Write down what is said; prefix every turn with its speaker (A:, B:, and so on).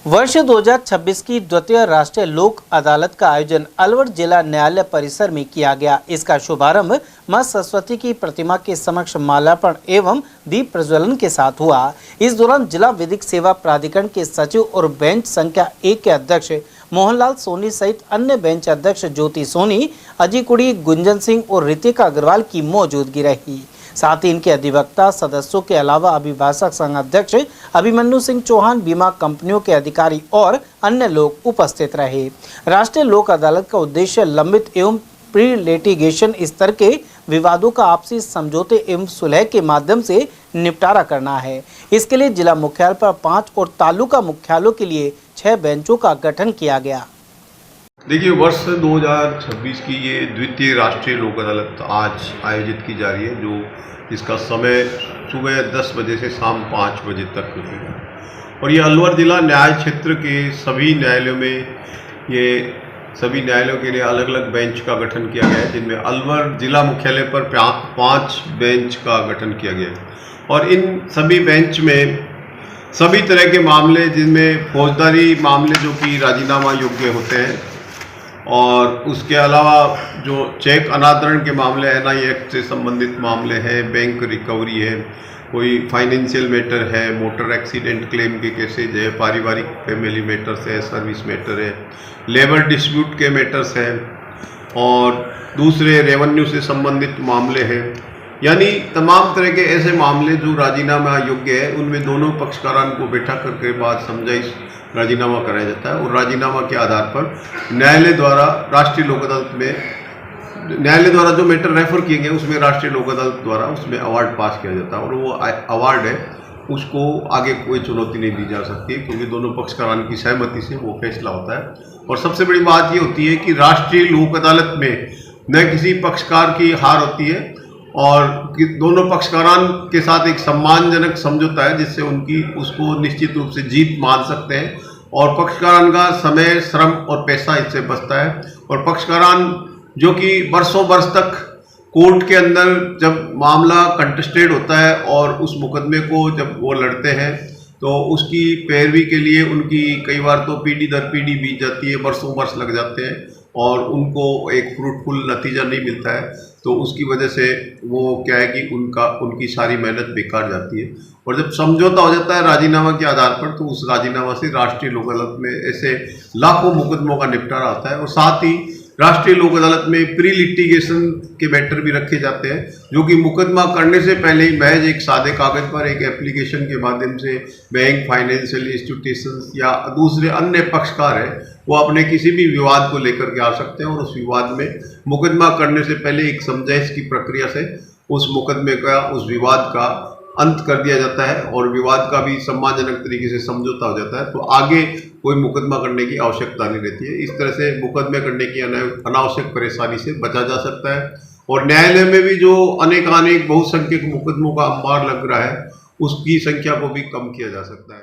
A: वर्ष 2026 की द्वितीय राष्ट्रीय लोक अदालत का आयोजन अलवर जिला न्यायालय परिसर में किया गया। इसका शुभारंभ मां सरस्वती की प्रतिमा के समक्ष माल्यार्पण एवं दीप प्रज्वलन के साथ हुआ। इस दौरान जिला विधिक सेवा प्राधिकरण के सचिव और बेंच संख्या 1 के अध्यक्ष मोहनलाल सोनी सहित अन्य बेंच अध्यक्ष ज्योति सोनी, अजय कुड़ी, गुंजन सिंह और ऋतिका अग्रवाल की मौजूदगी रही। साथ ही इनके अधिवक्ता सदस्यों के अलावा अभिभाषक संघ अध्यक्ष अभिमन्यु सिंह चौहान, बीमा कंपनियों के अधिकारी और अन्य लोग उपस्थित रहे। राष्ट्रीय लोक अदालत का उद्देश्य लंबित एवं प्री लिटिगेशन स्तर के विवादों का आपसी समझौते एवं सुलह के माध्यम से निपटारा करना है। इसके लिए जिला मुख्यालय पर 5 और तालुका मुख्यालयों के लिए 6 बेंचों का गठन किया गया।
B: देखिए, वर्ष 2026 की ये द्वितीय राष्ट्रीय लोक अदालत आज आयोजित की जा रही है, जो इसका समय सुबह 10 बजे से शाम 5 बजे तक रहेगा। और ये अलवर जिला न्याय क्षेत्र के सभी न्यायालयों में सभी न्यायालयों के लिए अलग अलग बेंच का गठन किया गया है, जिनमें अलवर जिला मुख्यालय पर 5 बेंच का गठन किया गया है। और इन सभी बेंच में सभी तरह के मामले, जिनमें फौजदारी मामले जो कि राजीनामा योग्य होते हैं, और उसके अलावा जो चेक अनादरण के मामले, NI एक्ट से संबंधित मामले हैं, बैंक रिकवरी है, कोई फाइनेंशियल मैटर है, मोटर एक्सीडेंट क्लेम के केसेज है, पारिवारिक फैमिली मैटर्स है, सर्विस मैटर है, लेबर डिस्प्यूट के मैटर्स हैं, और दूसरे रेवेन्यू से संबंधित मामले हैं। यानी तमाम तरह के ऐसे मामले जो राजीनामा योग्य है, उनमें दोनों पक्षकारों को बैठा करके बाद समझाइश राजीनामा कराया जाता है। और राजीनामा के आधार पर न्यायालय द्वारा राष्ट्रीय लोक अदालत में न्यायालय द्वारा जो मैटर रेफर किए गए, उसमें राष्ट्रीय लोक अदालत द्वारा उसमें अवार्ड पास किया जाता है। और वो अवार्ड है, उसको आगे कोई चुनौती नहीं दी जा सकती, क्योंकि दोनों पक्षकारों की सहमति से वो फैसला होता है। और सबसे बड़ी बात ये होती है कि राष्ट्रीय लोक अदालत में न किसी पक्षकार की हार होती है, और दोनों पक्षकारों के साथ एक सम्मानजनक समझौता है, जिससे उसको निश्चित रूप से जीत मान सकते हैं। और पक्षकारों का समय, श्रम और पैसा इससे बचता है। और पक्षकारों जो कि वर्षों वर्ष तक कोर्ट के अंदर जब मामला कंटेस्टेड होता है और उस मुकदमे को जब वो लड़ते हैं, तो उसकी पैरवी के लिए उनकी कई बार तो पीढ़ी दर पीढ़ी बीत जाती है, वर्षों वर्ष लग जाते हैं, और उनको एक फ्रूटफुल नतीजा नहीं मिलता है। तो उसकी वजह से वो क्या है कि उनकी सारी मेहनत बेकार जाती है। और जब समझौता हो जाता है राजीनामा के आधार पर, तो उस राजीनामा से राष्ट्रीय लोक अदालत में ऐसे लाखों मुकदमों का निपटारा होता है। और साथ ही राष्ट्रीय लोक अदालत में प्री लिटिगेशन के मैटर भी रखे जाते हैं, जो कि मुकदमा करने से पहले ही महज एक सादे कागज पर एक एप्लीकेशन के माध्यम से बैंक, फाइनेंशियल इंस्टीट्यूशंस या दूसरे अन्य पक्षकार हैं, वो अपने किसी भी विवाद को लेकर के आ सकते हैं। और उस विवाद में मुकदमा करने से पहले एक समझाइश की प्रक्रिया से उस मुकदमे का, उस विवाद का अंत कर दिया जाता है, और विवाद का भी सम्मानजनक तरीके से समझौता हो जाता है। तो आगे कोई मुकदमा करने की आवश्यकता नहीं रहती है। इस तरह से मुकदमे करने की अनावश्यक परेशानी से बचा जा सकता है। और न्यायालय में भी जो अनेक बहुसंख्यक मुकदमों का अंबार लग रहा है, उसकी संख्या को भी कम किया जा सकता है।